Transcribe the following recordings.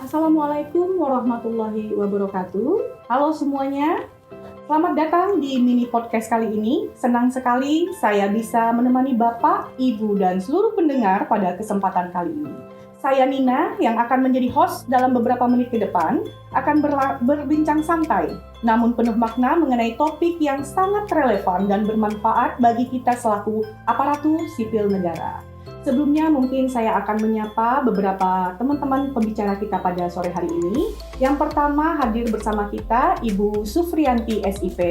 Assalamualaikum warahmatullahi wabarakatuh. Halo semuanya, selamat datang di mini podcast kali ini. Senang sekali saya bisa menemani Bapak, Ibu, dan seluruh pendengar pada kesempatan kali ini. Saya Nina yang akan menjadi host dalam beberapa menit ke depan akan berbincang santai, namun penuh makna mengenai topik yang sangat relevan dan bermanfaat bagi kita selaku aparatur sipil negara. Sebelumnya mungkin saya akan menyapa beberapa teman-teman pembicara kita pada sore hari ini. Yang pertama hadir bersama kita Ibu Sufrianti SIP.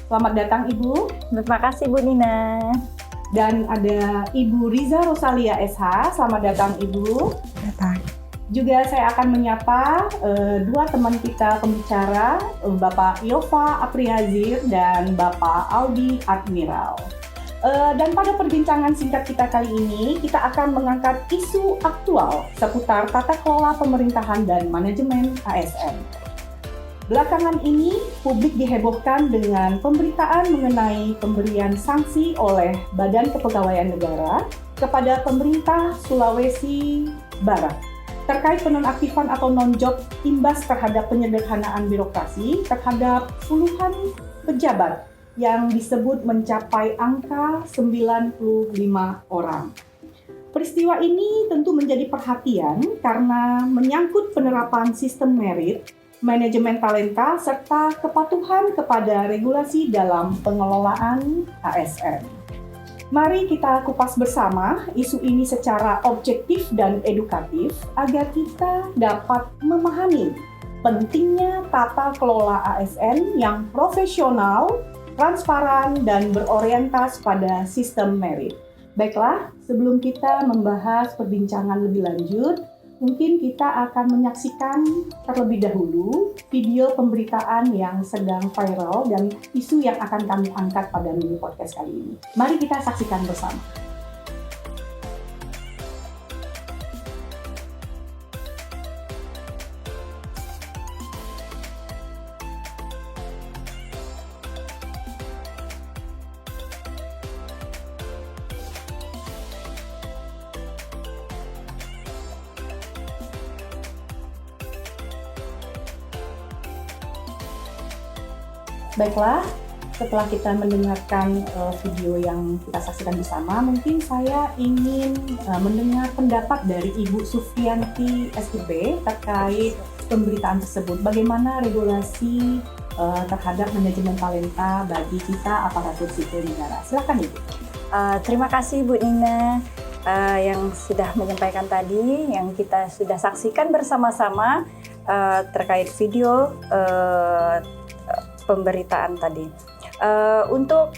Selamat datang Ibu. Terima kasih Bu Nina. Dan ada Ibu Riza Rosalia SH. Selamat datang Ibu. Datang. Juga saya akan menyapa dua teman kita pembicara, Bapak Yova Apriazir dan Bapak Aldi Admiral. Dan pada perbincangan singkat kita kali ini, kita akan mengangkat isu aktual seputar tata kelola pemerintahan dan manajemen ASN. Belakangan ini, publik dihebohkan dengan pemberitaan mengenai pemberian sanksi oleh Badan Kepegawaian Negara kepada pemerintah Sulawesi Barat terkait penonaktifan atau non-job imbas terhadap penyederhanaan birokrasi terhadap puluhan pejabat yang disebut mencapai angka 95 orang. Peristiwa ini tentu menjadi perhatian karena menyangkut penerapan sistem merit, manajemen talenta, serta kepatuhan kepada regulasi dalam pengelolaan ASN. Mari kita kupas bersama isu ini secara objektif dan edukatif agar kita dapat memahami pentingnya tata kelola ASN yang profesional, transparan, dan berorientasi pada sistem merit. Baiklah, sebelum kita membahas perbincangan lebih lanjut, mungkin kita akan menyaksikan terlebih dahulu video pemberitaan yang sedang viral dan isu yang akan kami angkat pada mini podcast kali ini. Mari kita saksikan bersama. Baiklah, setelah kita mendengarkan video yang kita saksikan bersama, mungkin saya ingin mendengar pendapat dari Ibu Sufrianti SIP terkait pemberitaan tersebut. Bagaimana regulasi terhadap manajemen talenta bagi kita aparatur sipil negara? Silakan Ibu. Terima kasih Bu Nina yang sudah menyampaikan tadi, yang kita sudah saksikan bersama-sama terkait video pemberitaan tadi. Untuk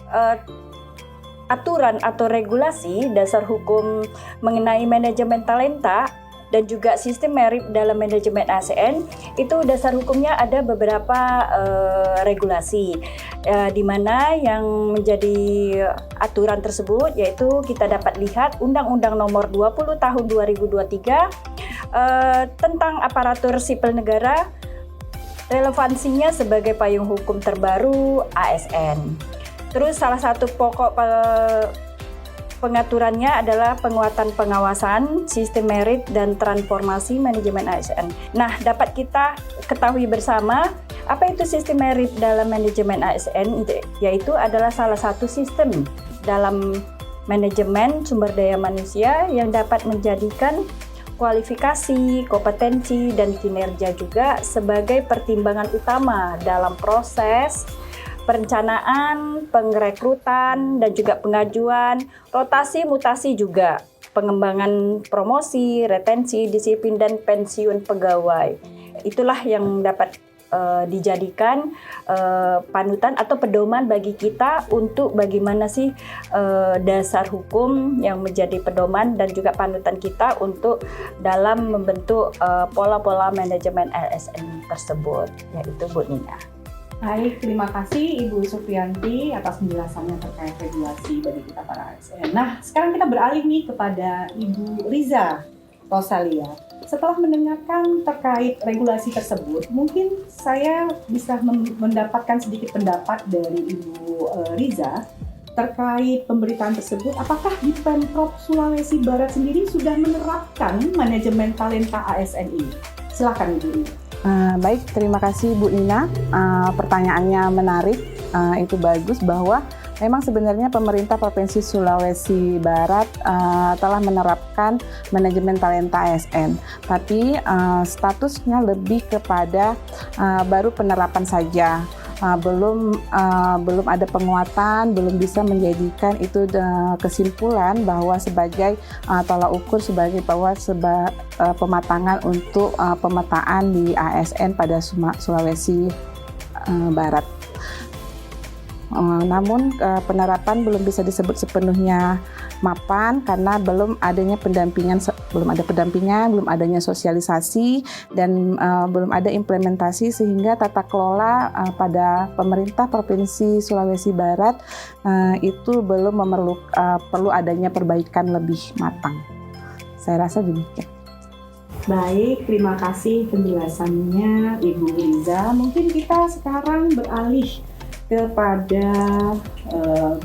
aturan atau regulasi dasar hukum mengenai manajemen talenta dan juga sistem merit dalam manajemen ASN, itu dasar hukumnya ada beberapa regulasi, di mana yang menjadi aturan tersebut yaitu kita dapat lihat Undang-Undang Nomor 20 Tahun 2023 tentang aparatur sipil negara, relevansinya sebagai payung hukum terbaru ASN. Terus salah satu pokok pengaturannya adalah penguatan pengawasan, sistem merit, dan transformasi manajemen ASN. Nah, dapat kita ketahui bersama apa itu sistem merit dalam manajemen ASN, yaitu adalah salah satu sistem dalam manajemen sumber daya manusia yang dapat menjadikan kualifikasi, kompetensi, dan kinerja juga sebagai pertimbangan utama dalam proses perencanaan, pengrekrutan, dan juga pengajuan, rotasi, mutasi juga, pengembangan promosi, retensi, disiplin, dan pensiun pegawai. Itulah yang dapat dijadikan panutan atau pedoman bagi kita untuk bagaimana sih dasar hukum yang menjadi pedoman dan juga panutan kita untuk dalam membentuk pola-pola manajemen ASN tersebut, yaitu Bu Nina. Baik, terima kasih Ibu Sufrianti atas penjelasannya terkait regulasi bagi kita para ASN. Nah, sekarang kita beralih nih kepada Ibu Riza Rosalia. Setelah mendengarkan terkait regulasi tersebut, mungkin saya bisa mendapatkan sedikit pendapat dari Ibu Riza terkait pemberitaan tersebut. Apakah di Pemprov Sulawesi Barat sendiri sudah menerapkan manajemen talenta ASN ini? Silakan Ibu Nina. Baik, terima kasih Bu Nina. Pertanyaannya menarik. Itu bagus bahwa memang sebenarnya pemerintah Provinsi Sulawesi Barat telah menerapkan manajemen talenta ASN, tapi statusnya lebih kepada baru penerapan saja. Belum ada penguatan, belum bisa menjadikan itu kesimpulan bahwa sebagai tolak ukur sebagai pematangan untuk pemetaan di ASN pada Sulawesi Barat. Namun penerapan belum bisa disebut sepenuhnya mapan karena belum adanya pendampingan, belum adanya sosialisasi dan belum ada implementasi, sehingga tata kelola pada pemerintah Provinsi Sulawesi Barat itu belum perlu adanya perbaikan lebih matang. Saya rasa demikian. Baik, terima kasih penjelasannya Ibu Liza. Mungkin kita sekarang beralih kepada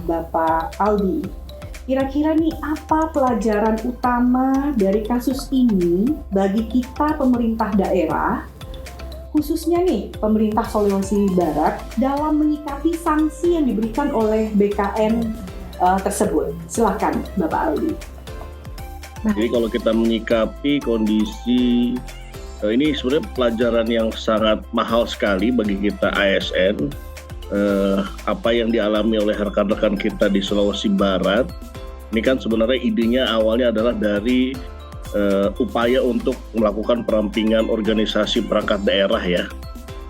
Bapak Aldi. Kira-kira nih apa pelajaran utama dari kasus ini bagi kita pemerintah daerah, khususnya nih pemerintah Sulawesi Barat dalam menyikapi sanksi yang diberikan oleh BKN tersebut? Silakan Bapak Aldi. Jadi kalau kita menyikapi kondisi ini sebenarnya pelajaran yang sangat mahal sekali bagi kita ASN. Apa yang dialami oleh rekan-rekan kita di Sulawesi Barat ini kan sebenarnya idenya awalnya adalah dari upaya untuk melakukan perampingan organisasi perangkat daerah ya,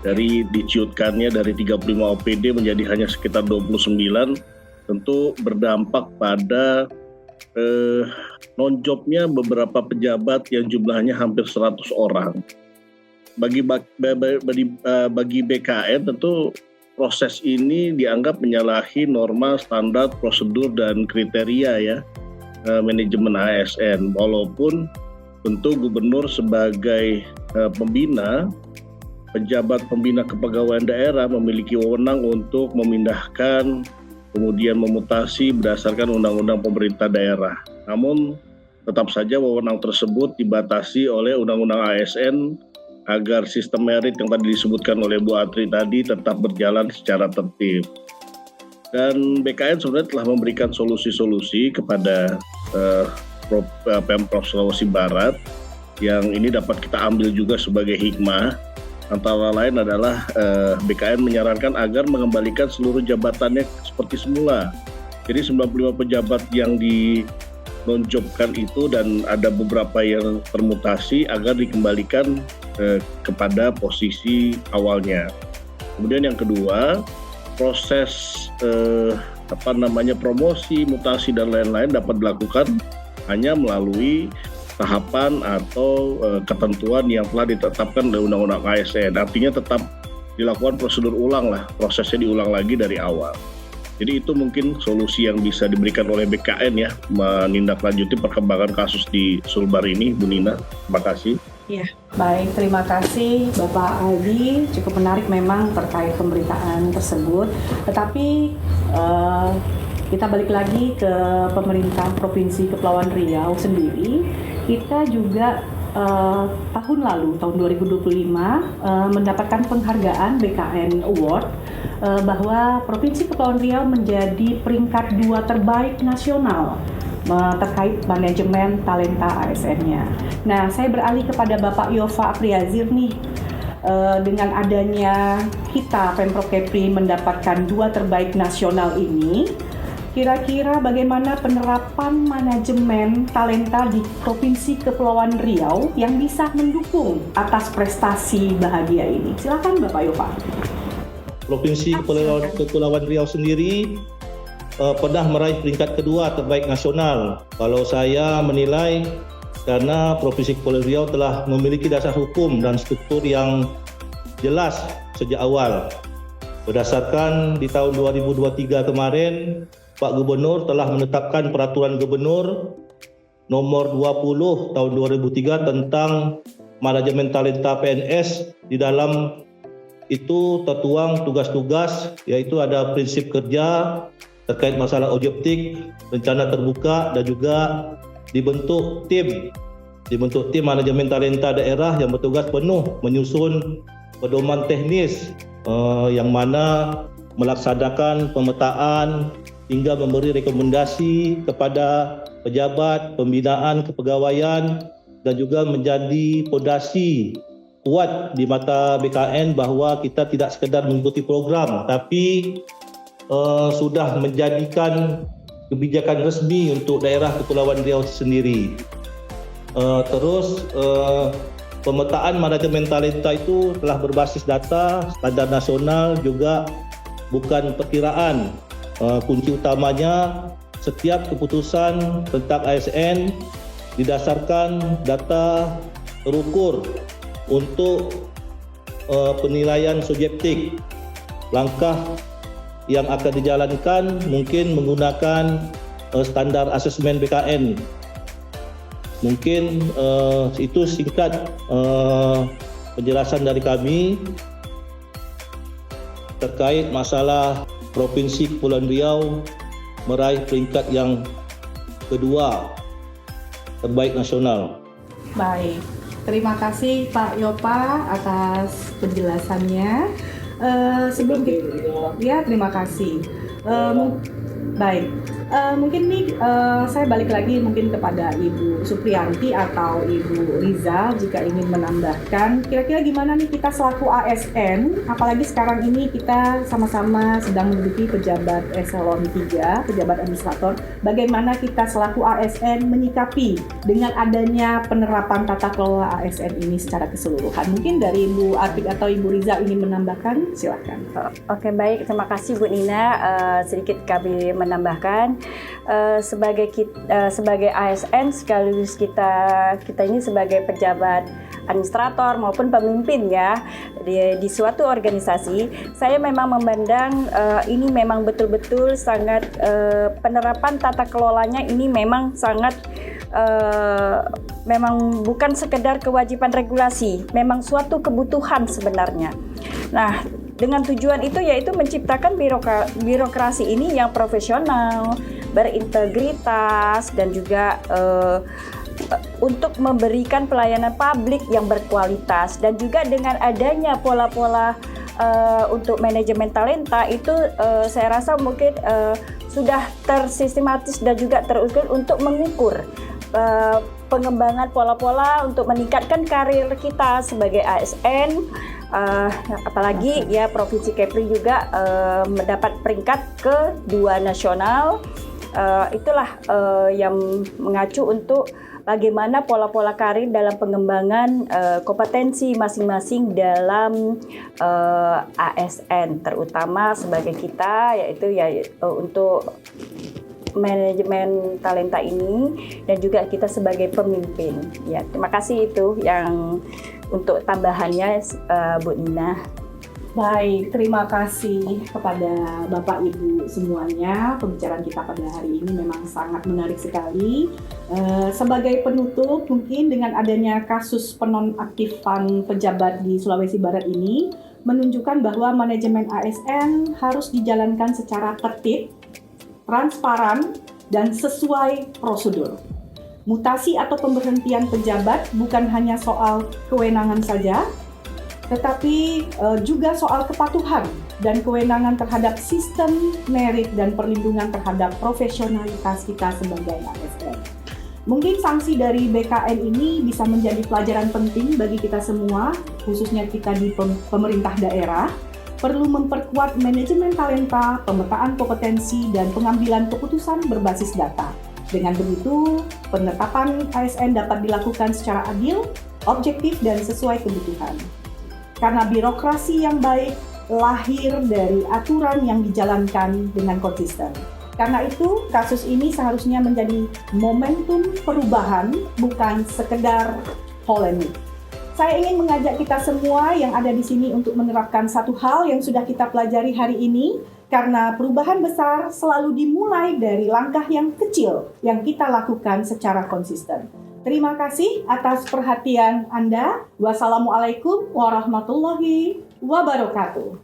dari diciutkannya dari 35 OPD menjadi hanya sekitar 29, tentu berdampak pada non-jobnya beberapa pejabat yang jumlahnya hampir 100 orang. Bagi BKN tentu proses ini dianggap menyalahi norma, standar, prosedur, dan kriteria ya manajemen ASN. Walaupun tentu gubernur sebagai pembina, pejabat pembina kepegawaian daerah memiliki wewenang untuk memindahkan, kemudian memutasi berdasarkan undang-undang pemerintah daerah. Namun tetap saja wewenang tersebut dibatasi oleh undang-undang ASN agar sistem merit yang tadi disebutkan oleh Bu Atri tadi tetap berjalan secara tertib. Dan BKN sebenarnya telah memberikan solusi-solusi kepada Pemprov Sulawesi Barat yang ini dapat kita ambil juga sebagai hikmah. Antara lain adalah BKN menyarankan agar mengembalikan seluruh jabatannya seperti semula. Jadi 95 pejabat yang non-jobkan itu dan ada beberapa yang termutasi agar dikembalikan kepada posisi awalnya. Kemudian yang kedua, proses promosi, mutasi dan lain-lain dapat dilakukan hanya melalui tahapan atau ketentuan yang telah ditetapkan oleh Undang-Undang ASN. Artinya tetap dilakukan prosedur ulang lah, prosesnya diulang lagi dari awal. Jadi itu mungkin solusi yang bisa diberikan oleh BKN ya, menindaklanjuti perkembangan kasus di Sulbar ini, Bu Nina. Terima kasih. Ya, baik, terima kasih Bapak Aldi. Cukup menarik memang terkait pemberitaan tersebut. Tetapi kita balik lagi ke pemerintah Provinsi Kepulauan Riau sendiri. Kita juga tahun lalu, tahun 2025, mendapatkan penghargaan BKN Award bahwa Provinsi Kepulauan Riau menjadi peringkat 2 terbaik nasional terkait manajemen talenta ASN-nya. Nah, saya beralih kepada Bapak Yova Apriazir nih. Dengan adanya kita Pemprov Kepri mendapatkan 2 terbaik nasional ini, kira-kira bagaimana penerapan manajemen talenta di Provinsi Kepulauan Riau yang bisa mendukung atas prestasi bahagia ini? Silakan Bapak Yova. Provinsi Kepulauan Riau sendiri pernah meraih peringkat kedua terbaik nasional. Kalau saya menilai karena Provinsi Kepulauan Riau telah memiliki dasar hukum dan struktur yang jelas sejak awal. Berdasarkan di tahun 2023 kemarin, Pak Gubernur telah menetapkan Peraturan Gubernur nomor 20 tahun 2003 tentang manajemen talenta PNS. Di dalam itu tertuang tugas-tugas, yaitu ada prinsip kerja terkait masalah objektif, rencana terbuka, dan juga dibentuk tim dibentuk tim manajemen talenta daerah yang bertugas penuh menyusun pedoman teknis yang mana melaksanakan pemetaan hingga memberi rekomendasi kepada pejabat pembinaan kepegawaian dan juga menjadi fondasi kuat di mata BKN bahawa kita tidak sekadar mengikuti program tapi sudah menjadikan kebijakan resmi untuk daerah Kepulauan Riau sendiri. Terus pemetaan manajemen talenta itu telah berbasis data standar nasional juga bukan perkiraan. Kunci utamanya setiap keputusan tentang ASN didasarkan data terukur untuk penilaian subjektif. Langkah yang akan dijalankan mungkin menggunakan standar asesmen BKN. Mungkin itu singkat penjelasan dari kami terkait masalah Provinsi Kepulauan Riau meraih peringkat yang kedua terbaik nasional. Baik, terima kasih Pak Yopa atas penjelasannya. Sebelum kita, terima kasih. Baik, mungkin nih saya balik lagi mungkin kepada Ibu Supriyanti atau Ibu Riza jika ingin menambahkan. Kira-kira gimana nih kita selaku ASN, apalagi sekarang ini kita sama-sama sedang menduduki pejabat eselon 3, pejabat administrator. Bagaimana kita selaku ASN menyikapi dengan adanya penerapan tata kelola ASN ini secara keseluruhan? Mungkin dari Ibu Artik atau Ibu Riza ingin menambahkan, silakan. Oke, baik, terima kasih Bu Nina. Sedikit kami menambahkan sebagai ASN sekaligus kita ini sebagai pejabat administrator maupun pemimpin ya di suatu organisasi, saya memang memandang ini memang betul-betul sangat penerapan tata kelolanya ini memang sangat memang bukan sekedar kewajiban regulasi, memang suatu kebutuhan sebenarnya. Nah, dengan tujuan itu yaitu menciptakan birokrasi ini yang profesional, berintegritas dan juga untuk memberikan pelayanan publik yang berkualitas, dan juga dengan adanya pola-pola untuk manajemen talenta itu saya rasa mungkin sudah tersistematis dan juga terukur untuk mengukur pengembangan pola-pola untuk meningkatkan karir kita sebagai ASN. Apalagi ya Provinsi Kepri juga mendapat peringkat kedua nasional. Itulah yang mengacu untuk bagaimana pola-pola karir dalam pengembangan kompetensi masing-masing dalam ASN, terutama sebagai kita yaitu untuk manajemen talenta ini dan juga kita sebagai pemimpin. Ya, terima kasih itu yang untuk tambahannya Bu Nina. Baik, terima kasih kepada Bapak Ibu semuanya. Pembicaraan kita pada hari ini memang sangat menarik sekali. Sebagai penutup, mungkin dengan adanya kasus penonaktifan pejabat di Sulawesi Barat ini menunjukkan bahwa manajemen ASN harus dijalankan secara tertib, transparan, dan sesuai prosedur. Mutasi atau pemberhentian pejabat bukan hanya soal kewenangan saja, tetapi juga soal kepatuhan dan kewenangan terhadap sistem merit dan perlindungan terhadap profesionalitas kita sebagai ASN. Mungkin sanksi dari BKN ini bisa menjadi pelajaran penting bagi kita semua, khususnya kita di pemerintah daerah, perlu memperkuat manajemen talenta, pemetaan kompetensi, dan pengambilan keputusan berbasis data. Dengan begitu, penetapan ASN dapat dilakukan secara adil, objektif, dan sesuai kebutuhan. Karena birokrasi yang baik lahir dari aturan yang dijalankan dengan konsisten. Karena itu, kasus ini seharusnya menjadi momentum perubahan, bukan sekedar polemik. Saya ingin mengajak kita semua yang ada di sini untuk menerapkan satu hal yang sudah kita pelajari hari ini, karena perubahan besar selalu dimulai dari langkah yang kecil yang kita lakukan secara konsisten. Terima kasih atas perhatian Anda. Wassalamualaikum warahmatullahi wabarakatuh.